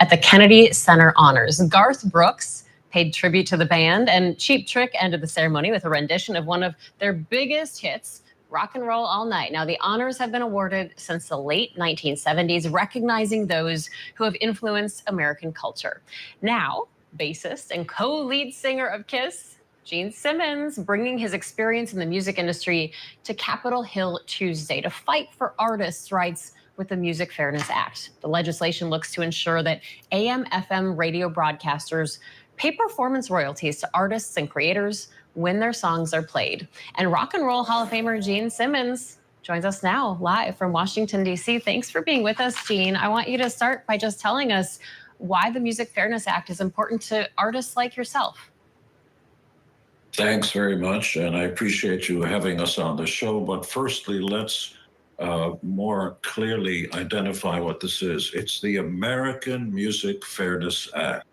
at the Kennedy Center Honors. Garth Brooks paid tribute to the band, and Cheap Trick ended the ceremony with a rendition of one of their biggest hits, Rock and Roll All Night. Now, the honors have been awarded since the late 1970s, recognizing those who have influenced American culture. Now, bassist and co-lead singer of Kiss, Gene Simmons, bringing his experience in the music industry to Capitol Hill Tuesday to fight for artists' rights with the Music Fairness Act. The legislation looks to ensure that AM/FM radio broadcasters pay performance royalties to artists and creators when their songs are played. And Rock and Roll Hall of Famer Gene Simmons joins us now live from Washington, D.C. Thanks for being with us, Gene. I want you to start by just telling us why the Music Fairness Act is important to artists like yourself. Thanks very much, and I appreciate you having us on the show. But firstly, let's more clearly identify what this is. It's the American Music Fairness Act.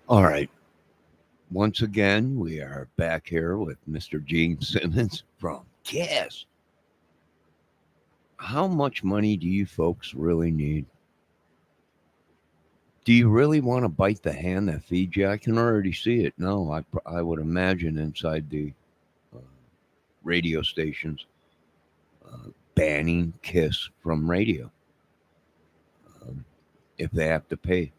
All right. Once again, we are back here with Mr. Gene Simmons from Kiss. How much money do you folks really need? Do you really want to bite the hand that feeds you? I can already see it. No, I would imagine inside the radio stations banning Kiss from radio if they have to pay.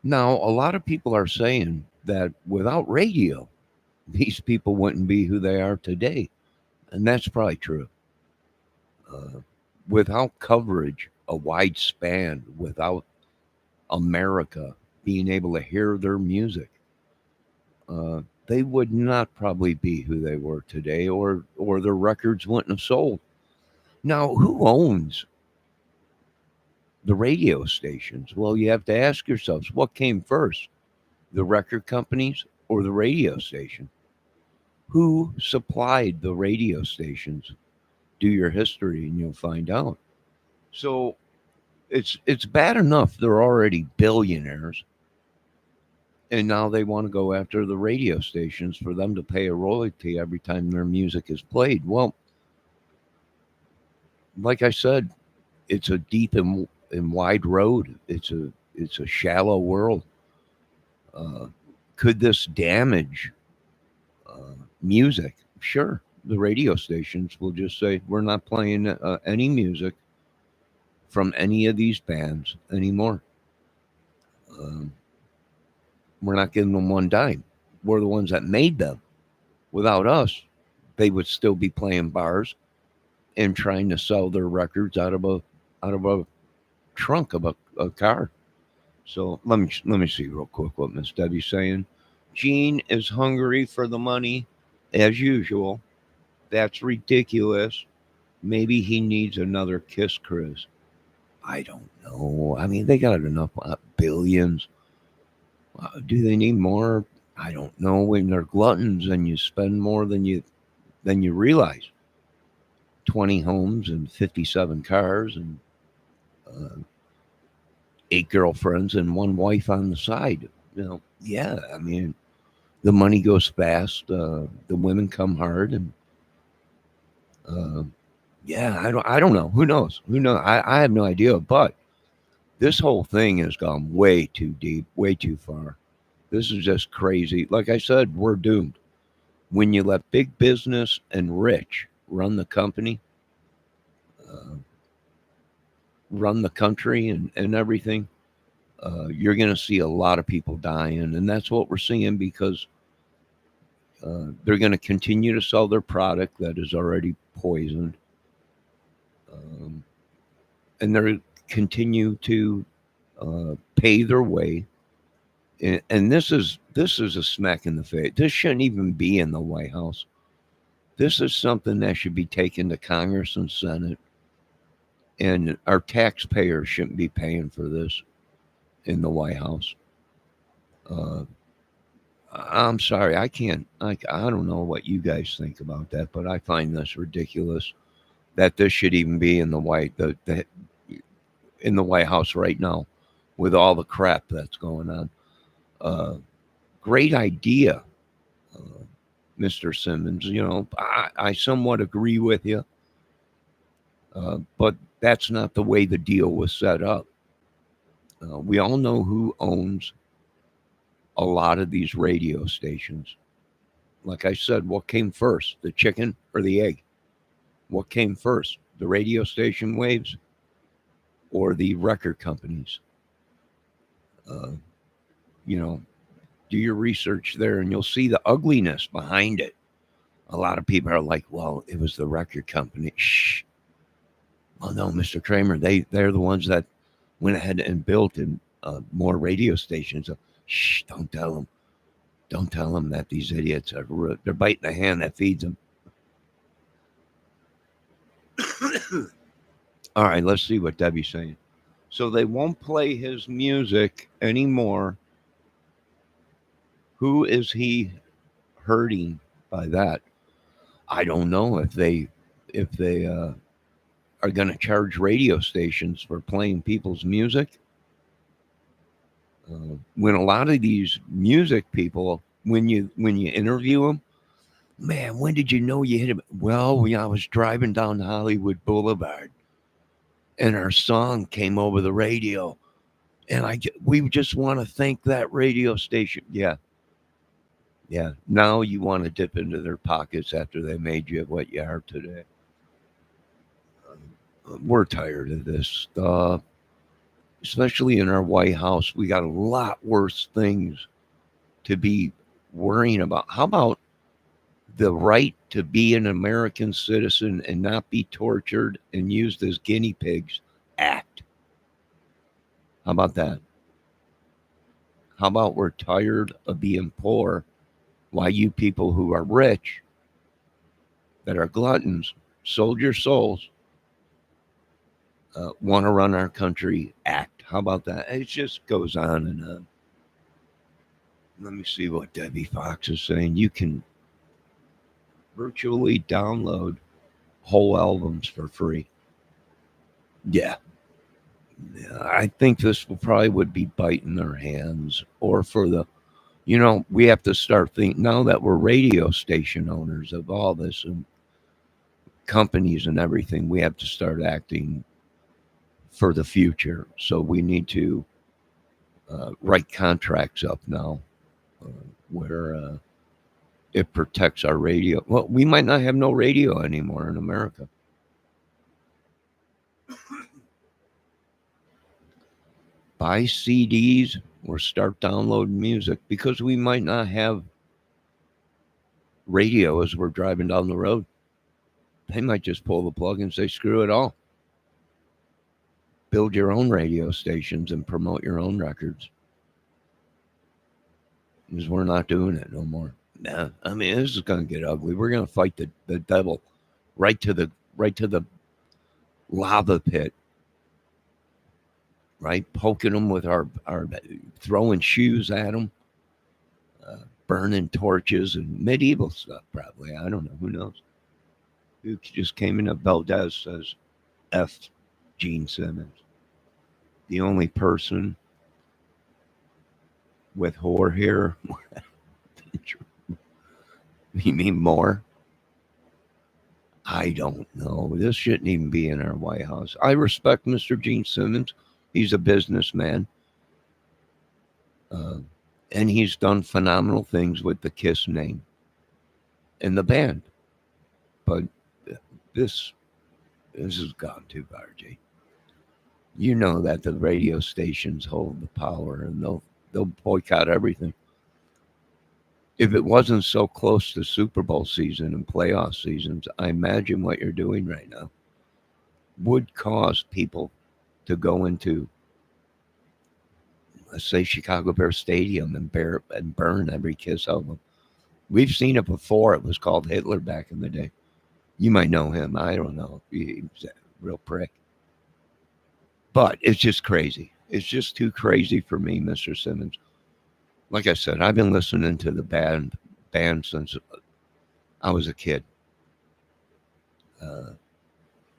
Now, a lot of people are saying that without radio, these people wouldn't be who they are today. And that's probably true. Without coverage, a wide span, without America being able to hear their music, they would not probably be who they were today, or their records wouldn't have sold. Now, who owns the radio stations? Well, you have to ask yourselves, what came first, the record companies or the radio station? Who supplied the radio stations? Do your history and you'll find out. So it's bad enough they're already billionaires, and now they want to go after the radio stations for them to pay a royalty every time their music is played. Well, like I said, it's a deep and wide road. It's a shallow world. Could this damage music? Sure. The radio stations will just say, we're not playing any music from any of these bands anymore. We're not giving them one dime. We're the ones that made them. Without us, they would still be playing bars and trying to sell their records out of a trunk of a car. So let me see real quick what Miss Debbie's saying. Gene is hungry for the money, as usual. That's ridiculous. Maybe he needs another Kiss cruise. I don't know. I mean, they got enough billions. Do they need more? I don't know. When they're gluttons and you spend more than you realize. 20 homes and 57 cars and 8 girlfriends and 1 wife on the side. Yeah. I mean, the money goes fast. The women come hard, and yeah, I don't know. Who knows? I have no idea. But this whole thing has gone way too deep, way too far. This is just crazy. Like I said, we're doomed. When you let big business and rich run the company, run the country and everything, you're going to see a lot of people dying. And that's what we're seeing, because they're going to continue to sell their product that is already poisoned. And they're continue to pay their way. And this is a smack in the face. This shouldn't even be in the White House. This is something that should be taken to Congress and Senate. And our taxpayers shouldn't be paying for this in the White House. I'm sorry, I don't know what you guys think about that, but I find this ridiculous that this should even be in the White House right now, with all the crap that's going on. Great idea, Mr. Simmons. I somewhat agree with you, but That's not the way the deal was set up. We all know who owns a lot of these radio stations. Like I said, what came first, the chicken or the egg? What came first, the radio station waves or the record companies? Uh, you know, do your research there and you'll see the ugliness behind it. A lot of people are like, well, it was the record company. Shh. Oh, no, Mr. Kramer, they're the ones that went ahead and built in, more radio stations. Shh, don't tell them. Don't tell them that these idiots are they're biting the hand that feeds them. All right, let's see what Debbie's saying. So they won't play his music anymore. Who is he hurting by that? I don't know if they are going to charge radio stations for playing people's music. When a lot of these music people, when you interview them, man, when did you know you hit him? Well, I was driving down Hollywood Boulevard, and our song came over the radio, and we just want to thank that radio station. Yeah. Now you want to dip into their pockets after they made you what you are today. We're tired of this stuff, especially in our White House. We got a lot worse things to be worrying about. How about the right to be an American citizen and not be tortured and used as guinea pigs act? How about that? How about we're tired of being poor while you people who are rich, that are gluttons, sold your souls, want to run our country act? How about that? It just goes on and on. Let me see what Debbie Fox is saying. You can virtually download whole albums for free. Yeah. I think this would be biting their hands, or for the, we have to start thinking now that we're radio station owners of all this and companies and everything, we have to start acting for the future. So we need to write contracts up now where it protects our radio. Well, we might not have no radio anymore in America. Buy CDs or start downloading music, because we might not have radio as we're driving down the road. They might just pull the plug and say, screw it all. Build your own radio stations and promote your own records. Because we're not doing it no more. Nah, I mean, this is going to get ugly. We're going to fight the devil right to the lava pit. Right? Poking them with our throwing shoes at them, burning torches and medieval stuff, probably. I don't know. Who knows? Who just came in? Valdez says, F. Gene Simmons. The only person with whore hair. You mean more? I don't know. This shouldn't even be in our White House. I respect Mr. Gene Simmons. He's a businessman. And he's done phenomenal things with the Kiss name and the band. But this has gone too far, G. You know that the radio stations hold the power, and they'll boycott everything. If it wasn't so close to Super Bowl season and playoff seasons, I imagine what you're doing right now would cause people to go into, let's say, Chicago Bear Stadium and burn every Kiss album. We've seen it before. It was called Hitler back in the day. You might know him. I don't know. He was a real prick. But it's just crazy. It's just too crazy for me, Mr. Simmons. Like I said, I've been listening to the band since I was a kid.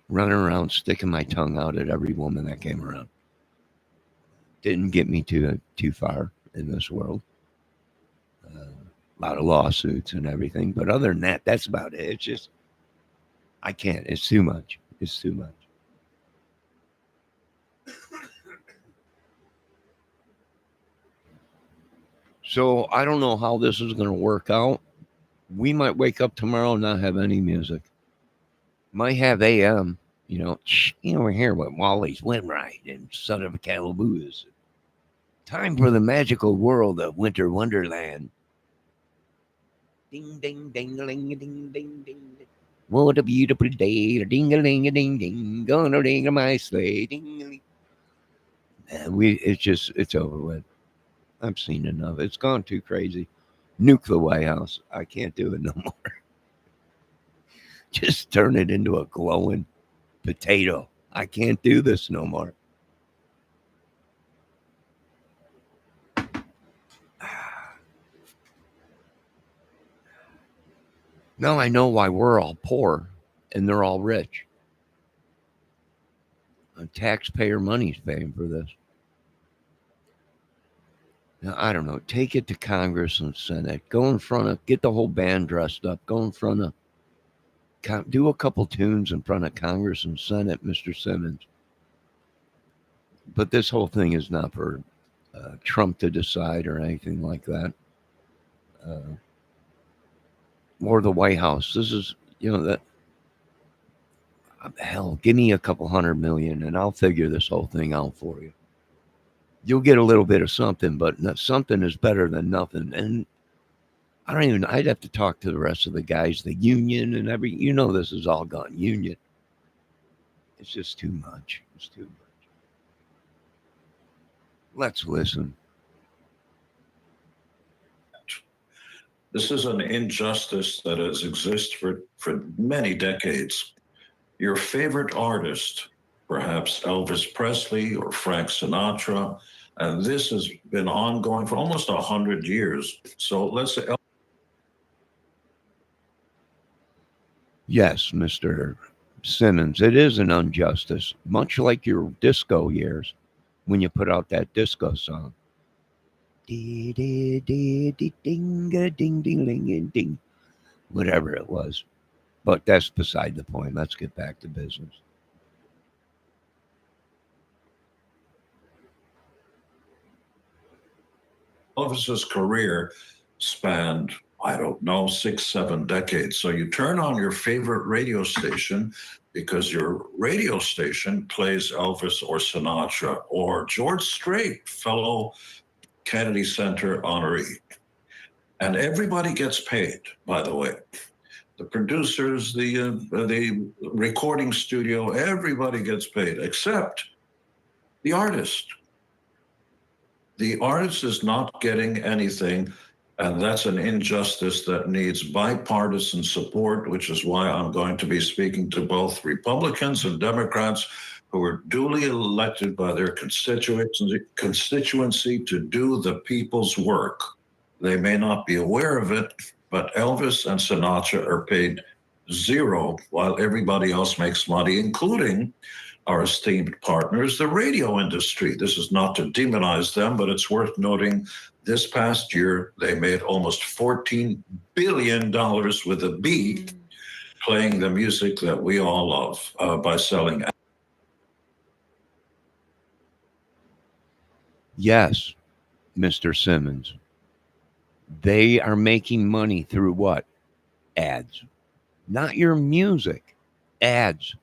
Running around, sticking my tongue out at every woman that came around. Didn't get me too far in this world. A lot of lawsuits and everything. But other than that, that's about it. It's just, I can't. It's too much. It's too much. So I don't know how this is going to work out. We might wake up tomorrow and not have any music. Might have AM, we're here with Wally's Windride and Son of a Calaboose. Time for the magical world of Winter Wonderland. Ding, ding, ding, ding, ding, ding, ding. What a beautiful day. Ding, a ding, a ding, ding. Gonna ding my sleigh. Ding. And it's over with. I've seen enough. It's gone too crazy. Nuke the White House. I can't do it no more. Just turn it into a glowing potato. I can't do this no more. Now I know why we're all poor and they're all rich. Taxpayer money's paying for this. Now, I don't know. Take it to Congress and Senate. Go in front of, get the whole band dressed up. Go in front of, do a couple tunes in front of Congress and Senate, Mr. Simmons. But this whole thing is not for Trump to decide or anything like that. Or the White House. This is, that. Hell, give me a couple $100 million and I'll figure this whole thing out for you. You'll get a little bit of something, but something is better than nothing. And I'd have to talk to the rest of the guys, the union and this is all gone union. It's just too much. It's too much. Let's listen. This is an injustice that has existed for many decades. Your favorite artist, perhaps Elvis Presley or Frank Sinatra, and this has been ongoing for almost 100 years. So let's say. Yes, Mr. Simmons, it is an injustice, much like your disco years when you put out that disco song. Ding, ding, ding, ding, ding, ding, whatever it was. But that's beside the point. Let's get back to business. Elvis's career spanned, 6, 7 decades. So you turn on your favorite radio station because your radio station plays Elvis or Sinatra or George Strait, fellow Kennedy Center honoree. And everybody gets paid, by the way. The producers, the recording studio, everybody gets paid except the artist. The artist is not getting anything, and that's an injustice that needs bipartisan support, which is why I'm going to be speaking to both Republicans and Democrats who are duly elected by their constituency to do the people's work. They may not be aware of it, but Elvis and Sinatra are paid zero while everybody else makes money, including our esteemed partners, the radio industry. This is not to demonize them, but it's worth noting this past year, they made almost $14 billion with a B playing the music that we all love by selling. Yes, Mr. Simmons. They are making money through what? Ads. Not your music. Ads.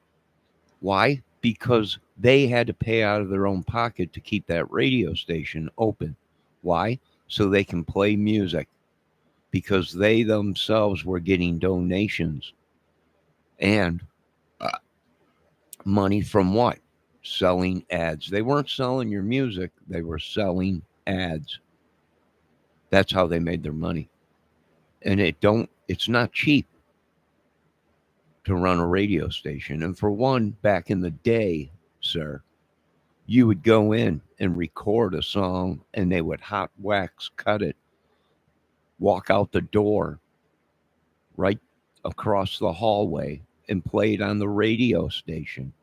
Why? Because they had to pay out of their own pocket to keep that radio station open. Why? So they can play music. Because they themselves were getting donations and money from what? Selling ads. They weren't selling your music. They were selling ads. That's how they made their money. And it's not cheap to run a radio station. And for one, back in the day, sir, you would go in and record a song and they would hot wax cut it, walk out the door right across the hallway and play it on the radio station.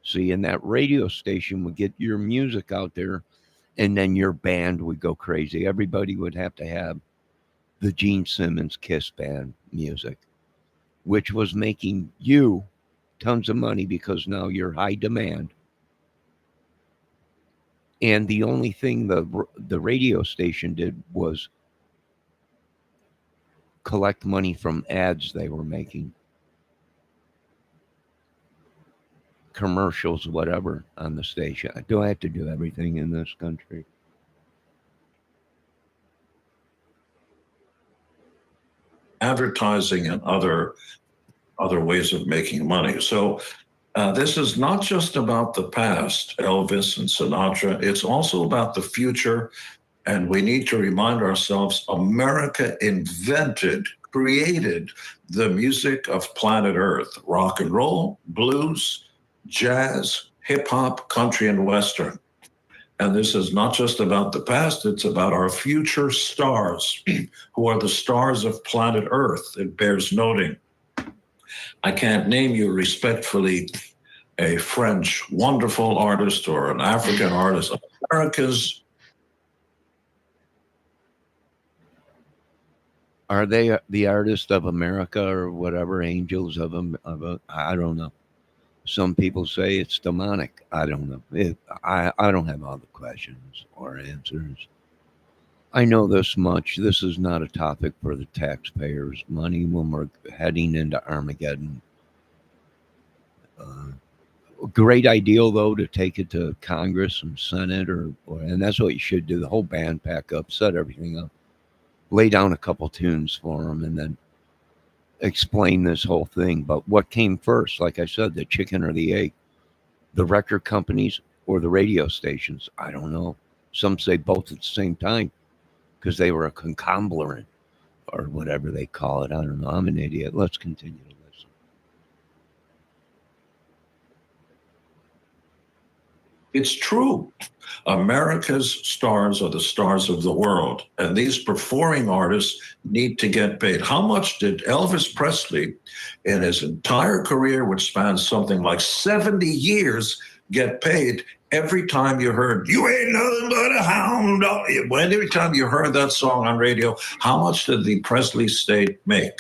See, and that radio station would get your music out there and then your band would go crazy. Everybody would have to have the Gene Simmons Kiss Band music, which was making you tons of money because now you're high demand. And the only thing the radio station did was collect money from ads they were making, commercials, whatever, on the station. Do I have to do everything in this country? Advertising and other ways of making money. So this is not just about the past, Elvis and Sinatra. It's also about the future. And we need to remind ourselves America created the music of planet Earth: rock and roll, blues, jazz, hip hop, country, and Western. And this is not just about the past, it's about our future stars, who are the stars of planet Earth. It bears noting. I can't name you respectfully a French wonderful artist or an African artist. America's. Are they the artist of America or whatever, angels of them? I don't know. Some people say it's demonic. I don't know. I don't have all the questions or answers. I know this much. This is not a topic for the taxpayers' money when we're heading into Armageddon. Great ideal, though, to take it to Congress and Senate, and that's what you should do. The whole band pack up, set everything up, lay down a couple tunes for them, and then explain this whole thing. But what came first, like I said, the chicken or the egg? The record companies or the radio stations? I don't know. Some say both at the same time because they were a conglomerate or whatever they call it. I don't know. I'm an idiot. Let's continue to listen. It's true. America's stars are the stars of the world, and these performing artists need to get paid. How much did Elvis Presley, in his entire career, which spans something like 70 years, get paid every time you heard "You Ain't Nothing But a Hound Dog"? Every time you heard that song on radio, how much did the Presley estate make?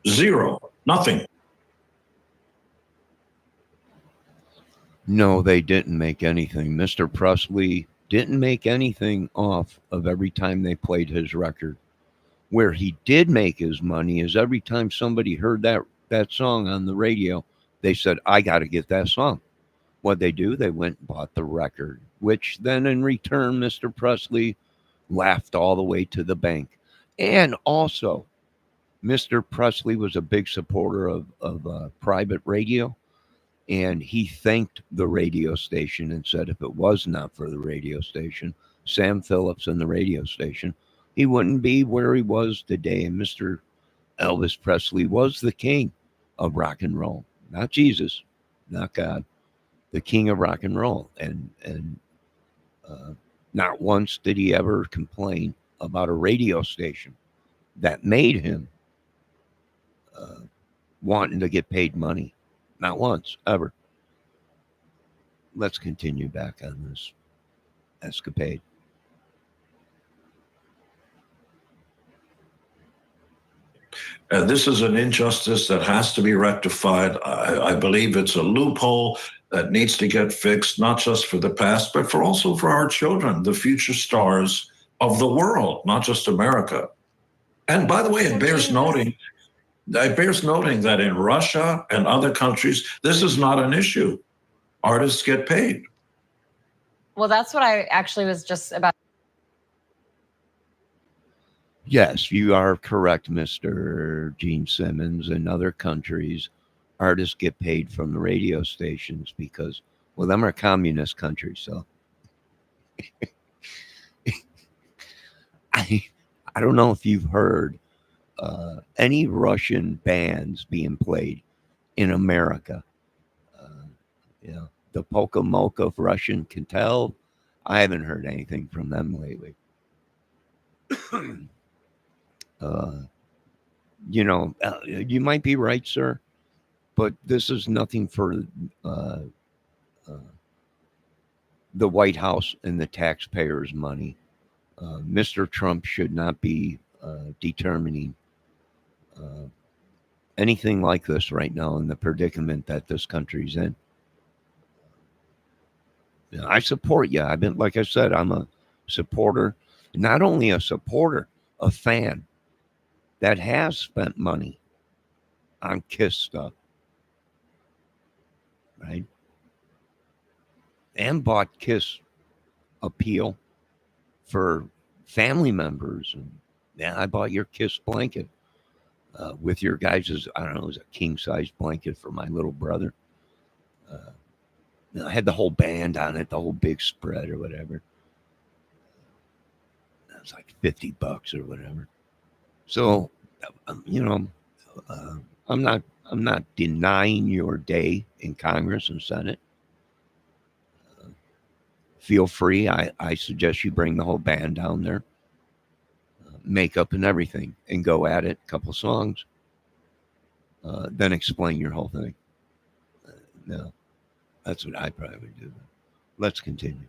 Zero. Nothing. No, they didn't make anything. Mr. Presley didn't make anything off of every time they played his record. Where he did make his money is every time somebody heard that song on the radio, they said, I got to get that song. What they do, they went and bought the record, which then in return, Mr. Presley laughed all the way to the bank. And also, Mr. Presley was a big supporter of private radio. And he thanked the radio station and said if it was not for the radio station, Sam Phillips and the radio station, he wouldn't be where he was today. And Mr. Elvis Presley was the king of rock and roll, not Jesus, not God, the king of rock and roll. And not once did he ever complain about a radio station that made him wanting to get paid money. Not once, ever. Let's continue back on this escapade. And this is an injustice that has to be rectified. I believe it's a loophole that needs to get fixed, not just for the past, but also for our children, the future stars of the world, not just America. And by the way, it bears noting that in Russia and other countries, this is not an issue. Artists get paid. Well, that's what I actually was just about. Yes, you are correct, Mr. Gene Simmons. In other countries, artists get paid from the radio stations because, well, them are communist countries. So I don't know if you've heard any Russian bands being played in America. The Polka Molka of Russian can tell. I haven't heard anything from them lately. You might be right, sir, but this is nothing for the White House and the taxpayers' money. Mr. Trump should not be determining anything like this right now in the predicament that this country's in. I support you. I've been, like I said, I'm a supporter, not only a supporter, a fan that has spent money on Kiss stuff, right? And bought Kiss appeal for family members. And yeah, I bought your Kiss blanket with your guys', I don't know, it was a king size blanket for my little brother. I had the whole band on it, the whole big spread or whatever. It was like $50 or whatever. So, I'm not denying your day in Congress and Senate. Feel free. I suggest you bring the whole band down there, makeup and everything, and go at it. A couple songs, then explain your whole thing. No, that's what I probably would do. Let's continue.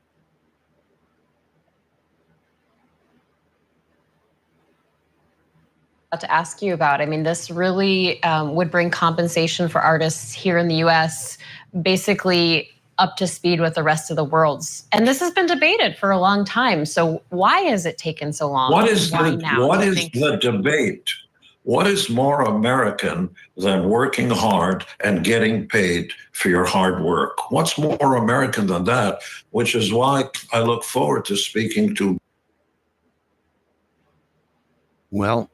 To ask you about. I mean, this really would bring compensation for artists here in the U.S. basically up to speed with the rest of the world's. And this has been debated for a long time. So why has it taken so long? What is the debate? What is more American than working hard and getting paid for your hard work? What's more American than that? Which is why I look forward to speaking to. Well,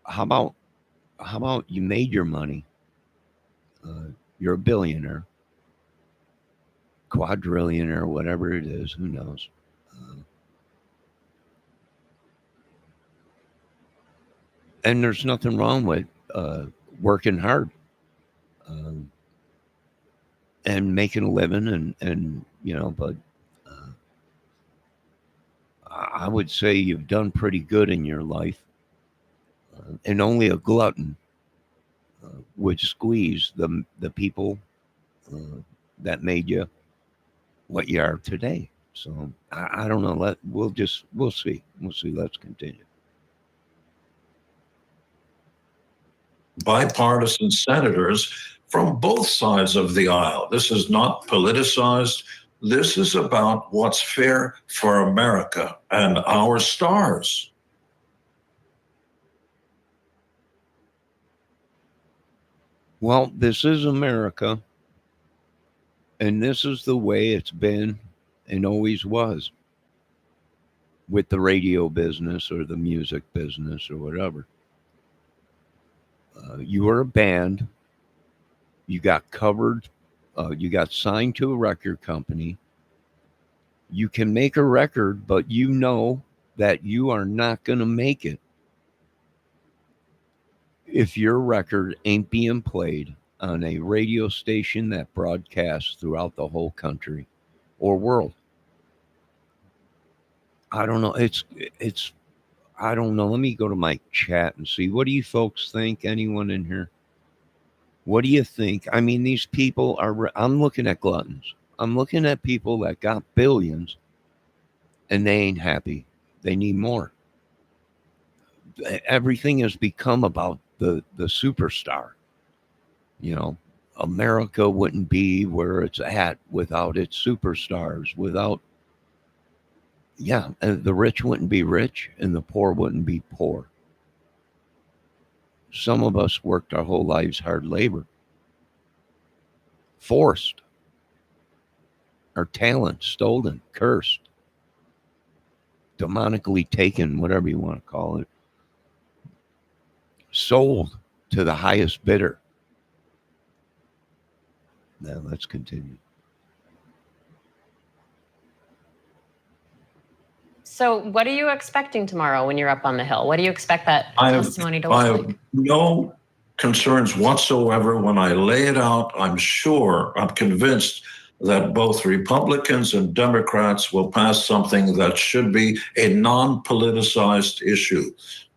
how about you made your money? You're a billionaire, quadrillionaire, whatever it is. Who knows? And there's nothing wrong with working hard and making a living, and but I would say you've done pretty good in your life. And only a glutton would squeeze the people that made you what you are today. So I don't know. We'll see. Let's continue. Bipartisan senators from both sides of the aisle. This is not politicized. This is about what's fair for America and our stars. Well, this is America, and this is the way it's been and always was with the radio business or the music business or whatever. You were a band, you got covered, you got signed to a record company. You can make a record, but you know that you are not going to make it if your record ain't being played on a radio station that broadcasts throughout the whole country or world. I don't know. I don't know. Let me go to my chat and see. What do you folks think? Anyone in here? What do you think? I mean, these people I'm looking at gluttons. I'm looking at people that got billions and they ain't happy. They need more. Everything has become about the superstar. America wouldn't be where it's at without its superstars, the rich wouldn't be rich and the poor wouldn't be poor. Some of us worked our whole lives hard labor, forced, our talent stolen, cursed, demonically taken, whatever you want to call it, sold to the highest bidder. Now let's continue. So what are you expecting tomorrow when you're up on the Hill? What do you expect that testimony to look like? I have no concerns whatsoever when I lay it out. I'm convinced that both Republicans and Democrats will pass something that should be a non-politicized issue,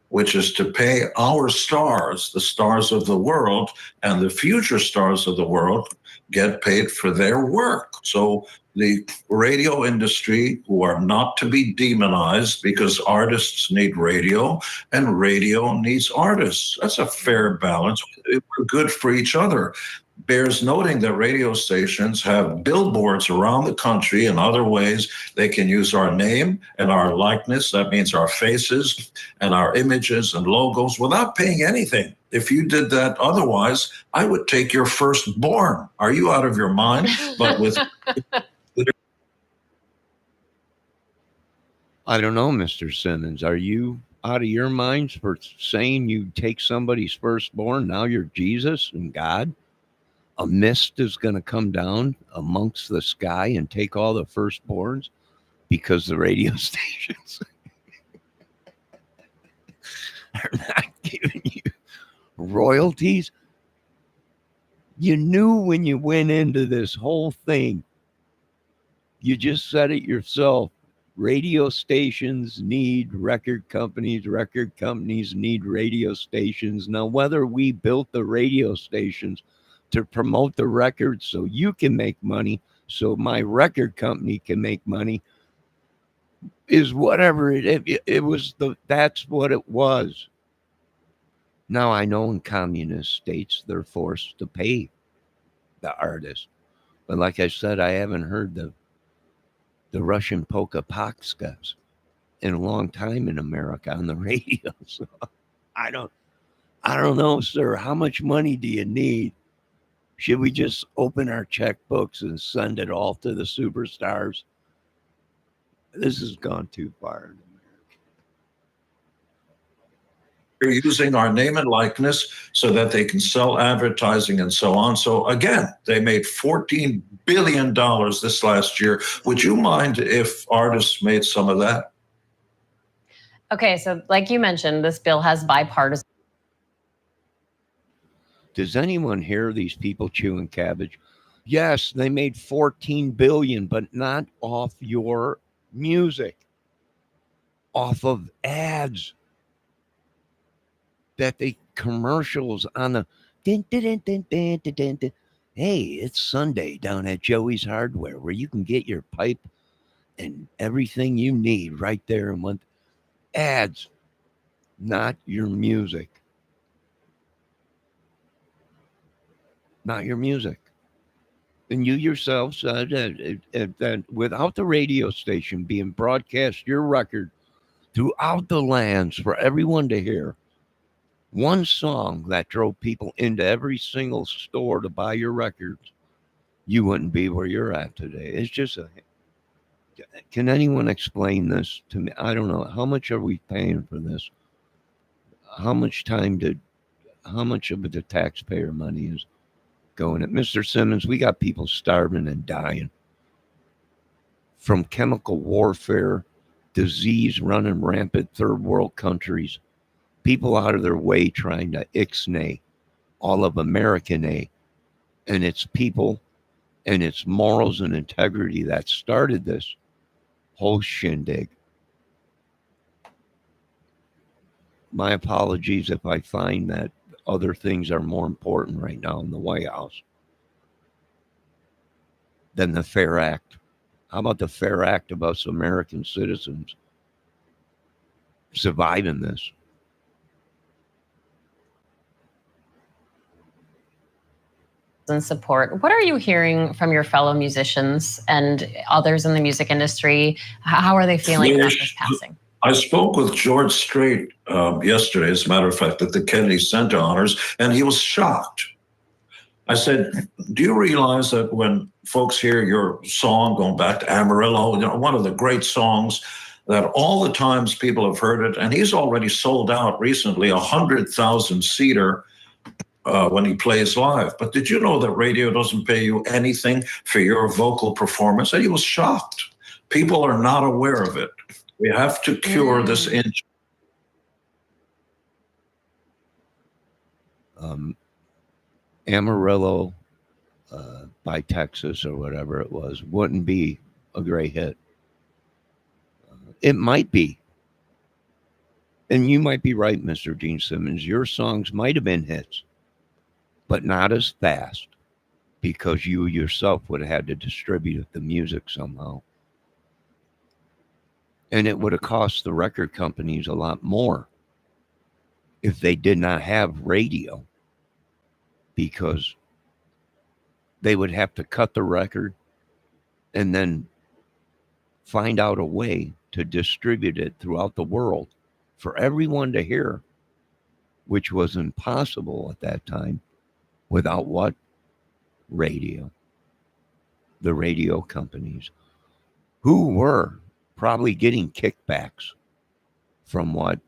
which is to pay our stars, the stars of the world, and the future stars of the world get paid for their work. So the radio industry, who are not to be demonized because artists need radio and radio needs artists. That's a fair balance. We're good for each other. bears noting that radio stations have billboards around the country and other ways they can use our name and our likeness. That means our faces and our images and logos without paying anything. If you did that otherwise, I would take your firstborn. Are you out of your mind? But with I don't know, Mr. Simmons. Are you out of your minds for saying you take somebody's firstborn? Now you're Jesus and God? A mist is going to come down amongst the sky and take all the firstborns because the radio stations are not giving you royalties? You knew when you went into this whole thing, you just said it yourself. Radio stations need record companies need radio stations. Now, whether we built the radio stations to promote the records so you can make money, so my record company can make money, is whatever it was. That's what it was. Now, I know in communist states they're forced to pay the artist, but like I said, I haven't heard the Russian polka potskas in a long time in America on the radio. So I don't know, sir. How much money do you need? Should we just open our checkbooks and send it all to the superstars? This has gone too far in America. They're using our name and likeness so that they can sell advertising and so on. So again, they made $14 billion this last year. Would you mind if artists made some of that? Okay, so like you mentioned, this bill has bipartisan. Does anyone hear these people chewing cabbage? Yes, they made $14 billion, but not off your music, off of ads. That the commercials on the hey, it's Sunday down at Joey's Hardware where you can get your pipe and everything you need right there in one. Ads, not your music. Not your music. And you yourself said that without the radio station being broadcast your record throughout the lands for everyone to hear, one song that drove people into every single store to buy your records, you wouldn't be where you're at today. It's just can anyone explain this to me? I don't know. How much are we paying for this? How much of the taxpayer money is going at Mr. Simmons? We got people starving and dying from chemical warfare, disease running rampant, third world countries, people out of their way trying to ixnay all of American-A, and it's people and it's morals and integrity that started this whole shindig. My apologies if I find that other things are more important right now in the White House than the Fair Act. How about the Fair Act of us American citizens surviving this? And support. What are you hearing from your fellow musicians and others in the music industry? How are they feeling about this passing? I spoke with George Strait yesterday, as a matter of fact, at the Kennedy Center Honors, and he was shocked. I said, do you realize that when folks hear your song, going back to Amarillo, one of the great songs, that all the times people have heard it, and he's already sold out recently, 100,000 seater when he plays live. But did you know that radio doesn't pay you anything for your vocal performance? And he was shocked. People are not aware of it. We have to cure this injury. Amarillo by Texas or whatever it was wouldn't be a great hit. It might be. And you might be right, Mr. Gene Simmons. Your songs might have been hits, but not as fast because you yourself would have had to distribute the music somehow. And it would have cost the record companies a lot more if they did not have radio, because they would have to cut the record and then find out a way to distribute it throughout the world for everyone to hear, which was impossible at that time without what? Radio. The radio companies, who were probably getting kickbacks from what?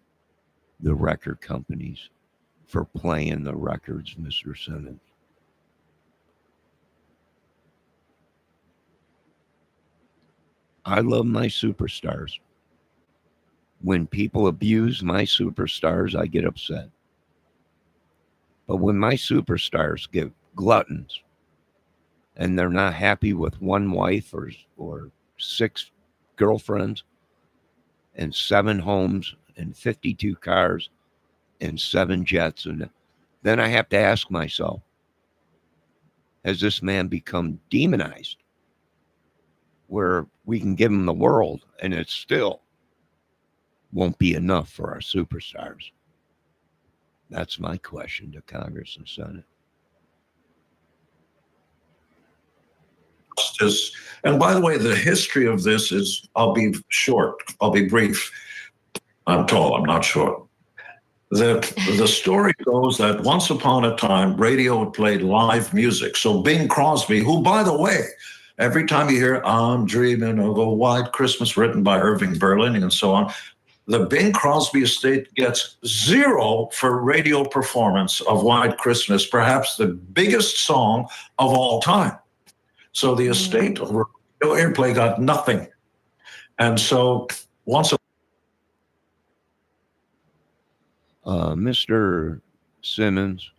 The record companies for playing the records, Mr. Simmons. I love my superstars. When people abuse my superstars, I get upset. But when my superstars get gluttons and they're not happy with one wife or 6 girlfriends and 7 homes and 52 cars and 7 jets, and then I have to ask myself, has this man become demonized where we can give him the world and it still won't be enough for our superstars? That's my question to Congress and Senate. And by the way, the history of this is, I'll be short, I'll be brief. I'm tall, I'm not short. The story goes that once upon a time, radio played live music. So Bing Crosby, who, by the way, every time you hear I'm Dreaming of a White Christmas, written by Irving Berlin and so on, the Bing Crosby estate gets 0 for radio performance of White Christmas, perhaps the biggest song of all time. So the estate of radio airplay got nothing. And so once Mr. Simmons,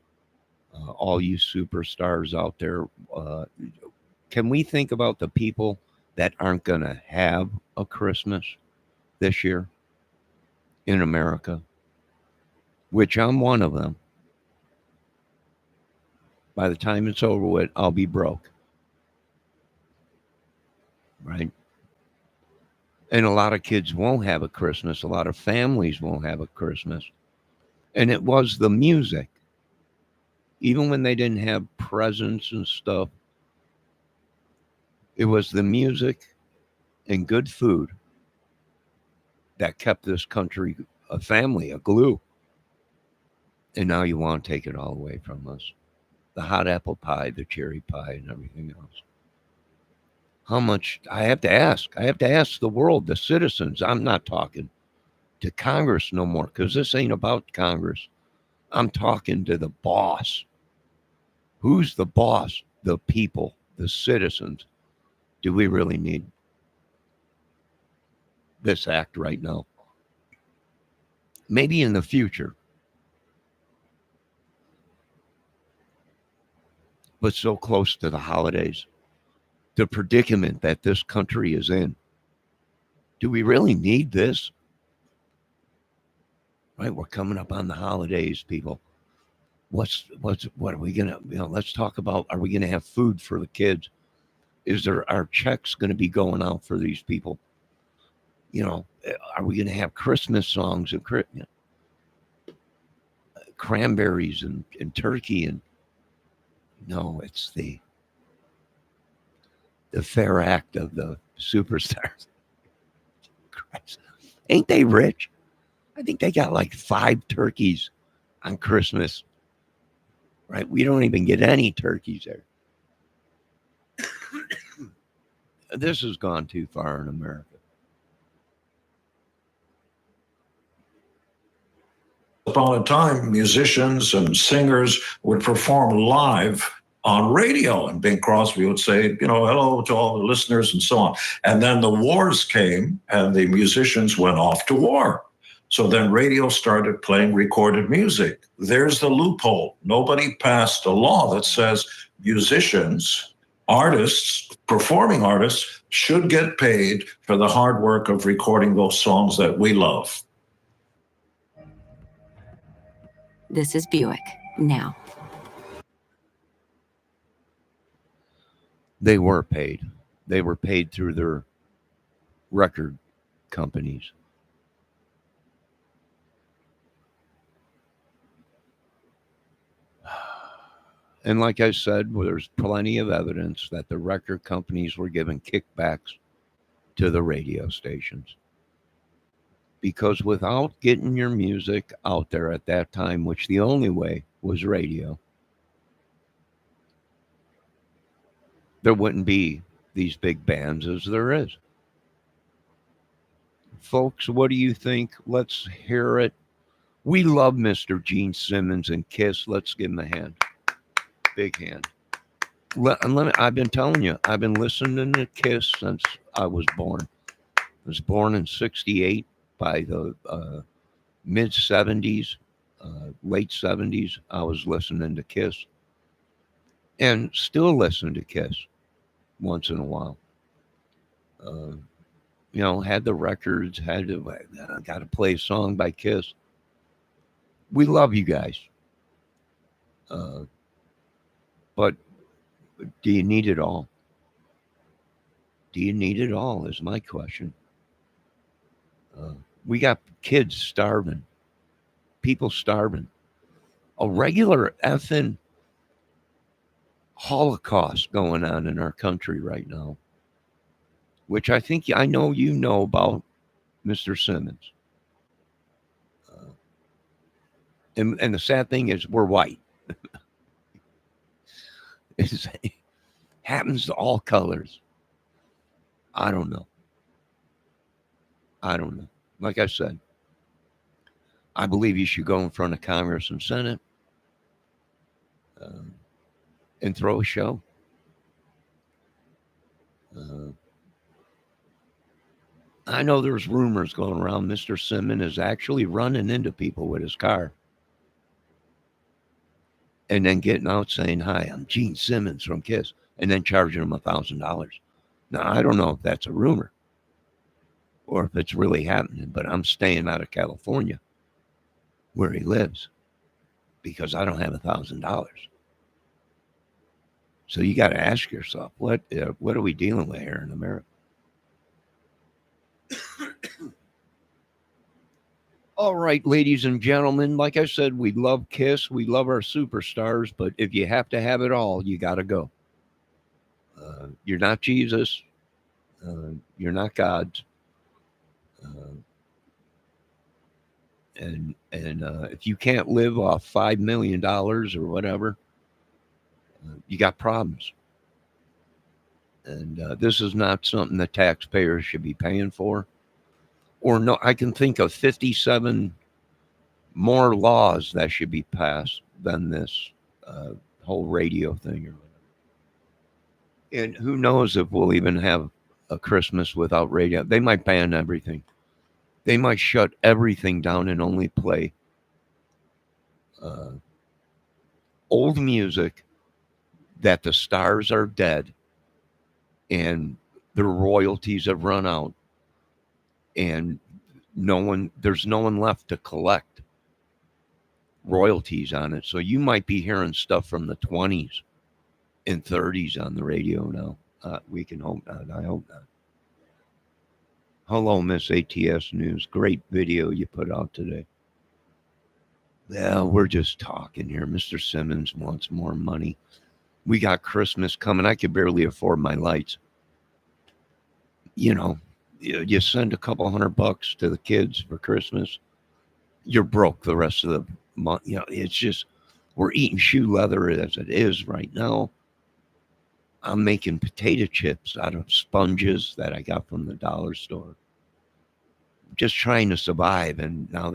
all you superstars out there, can we think about the people that aren't going to have a Christmas this year in America, which I'm one of them? By the time it's over with, I'll be broke. Right? And a lot of kids won't have a Christmas. A lot of families won't have a Christmas. And it was the music. Even when they didn't have presents and stuff, it was the music and good food that kept this country, a family, a glue. And now you want to take it all away from us. The hot apple pie, the cherry pie, and everything else. How much? I have to ask the world, the citizens. I'm not talking to Congress no more, because this ain't about Congress. I'm talking to the boss. Who's the boss? The people, the citizens. Do we really need this act right now? Maybe in the future. But so close to the holidays. The predicament that this country is in. Do we really need this? Right, we're coming up on the holidays, people. What are we gonna? Let's talk about. Are we gonna have food for the kids? Are checks gonna be going out for these people? Are we gonna have Christmas songs and cranberries and turkey and? No, it's the fair act of the superstars. Christ. Ain't they rich? I think they got like 5 turkeys on Christmas. Right? We don't even get any turkeys there. This has gone too far in America. Upon a time, musicians and singers would perform live on radio, and Bing Crosby would say, hello to all the listeners and so on. And then the wars came and the musicians went off to war. So then radio started playing recorded music. There's the loophole. Nobody passed a law that says musicians, artists, performing artists should get paid for the hard work of recording those songs that we love. This is Buick now. They were paid. They were paid through their record companies. And like I said, well, there's plenty of evidence that the record companies were giving kickbacks to the radio stations. Because without getting your music out there at that time, which the only way was radio, there wouldn't be these big bands as there is. Folks, what do you think? Let's hear it. We love Mr. Gene Simmons and Kiss. Let's give him a hand. Big hand. I've been telling you, I've been listening to Kiss since I was born. I was born in 68. By the mid 70s, late 70s, I was listening to Kiss. And still listen to Kiss once in a while. Had the records, got to play a song by Kiss. We love you guys. But do you need it all? Do you need it all is my question. We got kids starving, people starving, a regular effing Holocaust going on in our country right now, which I know you know about, Mr. Simmons. And the sad thing is we're white. It happens to all colors. I don't know. Like I said, I believe you should go in front of Congress and Senate and throw a show. I know there's rumors going around Mr. Simmons is actually running into people with his car and then getting out saying, "Hi, I'm Gene Simmons from Kiss," and then charging him $1,000. Now, I don't know if that's a rumor or if it's really happening, but I'm staying out of California where he lives because I don't have $1,000. So you got to ask yourself, what are we dealing with here in America? All right, ladies and gentlemen, like I said, we love Kiss. We love our superstars, but if you have to have it all, you got to go. You're not Jesus. You're not God. And if you can't live off $5 million or whatever, you got problems. And this is not something the taxpayers should be paying for. Or no, I can think of 57 more laws that should be passed than this whole radio thing or whatever. And who knows if we'll even have a Christmas without radio. They might ban everything. They might shut everything down and only play old music that the stars are dead and their royalties have run out and there's no one left to collect royalties on it. So you might be hearing stuff from the 20s and 30s on the radio now. We can hope not. I hope not. Hello, Miss ATS News. Great video you put out today. Yeah, we're just talking here. Mr. Simmons wants more money. We got Christmas coming. I could barely afford my lights. You send a couple $100 to the kids for Christmas. You're broke the rest of the month. It's just, we're eating shoe leather as it is right now. I'm making potato chips out of sponges that I got from the dollar store. Just trying to survive. And now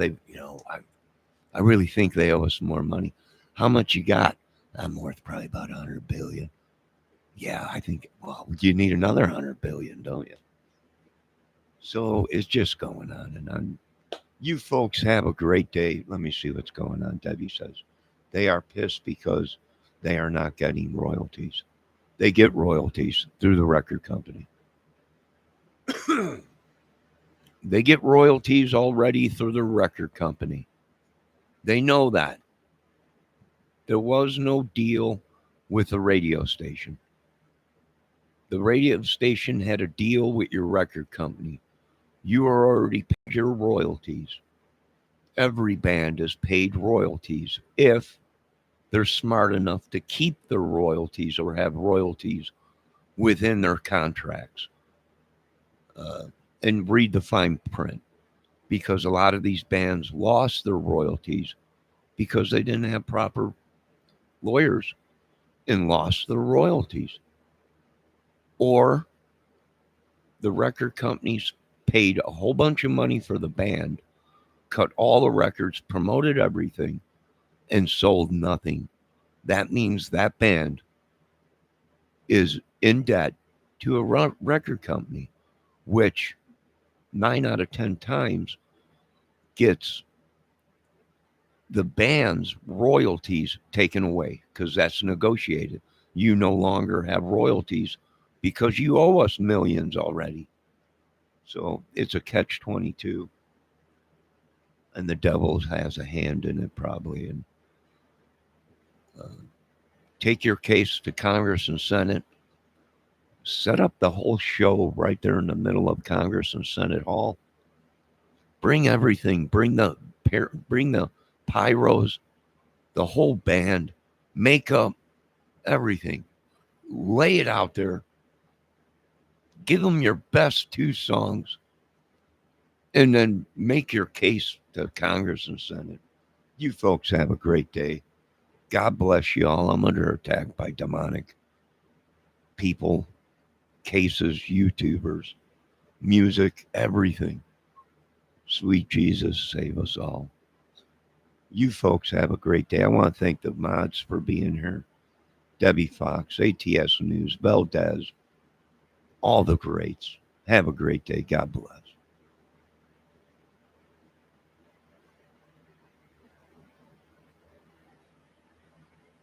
I really think they owe us more money. How much you got? I'm worth probably about 100 billion. Yeah, I think, well, you need another 100 billion, don't you? So it's just going on and on. You folks have a great day. Let me see what's going on. Debbie says they are pissed because they are not getting royalties. They get royalties through the record company. They get royalties already through the record company. They know that. There was no deal with the radio station. The radio station had a deal with your record company. You are already paid your royalties. Every band is paid royalties if they're smart enough to keep their royalties or have royalties within their contracts, and read the fine print, because a lot of these bands lost their royalties because they didn't have proper lawyers and lost their royalties. Or the record companies paid a whole bunch of money for the band, cut all the records, promoted everything, and sold nothing. That means that band is in debt to a record company, which 9 out of 10 times gets the band's royalties taken away, because that's negotiated. You no longer have royalties because you owe us millions already. So it's a catch-22. And the devil has a hand in it, probably. And take your case to Congress and Senate. Set up the whole show right there in the middle of Congress and Senate Hall. Bring everything. Bring the pyros, the whole band, makeup, everything. Lay it out there. Give them your best 2 songs, and then make your case to Congress and Senate. You folks have a great day. God bless you all. I'm under attack by demonic people, cases, YouTubers, music, everything. Sweet Jesus, save us all. You folks have a great day. I want to thank the mods for being here. Debbie Fox, ATS News, Valdez, all the greats. Have a great day. God bless.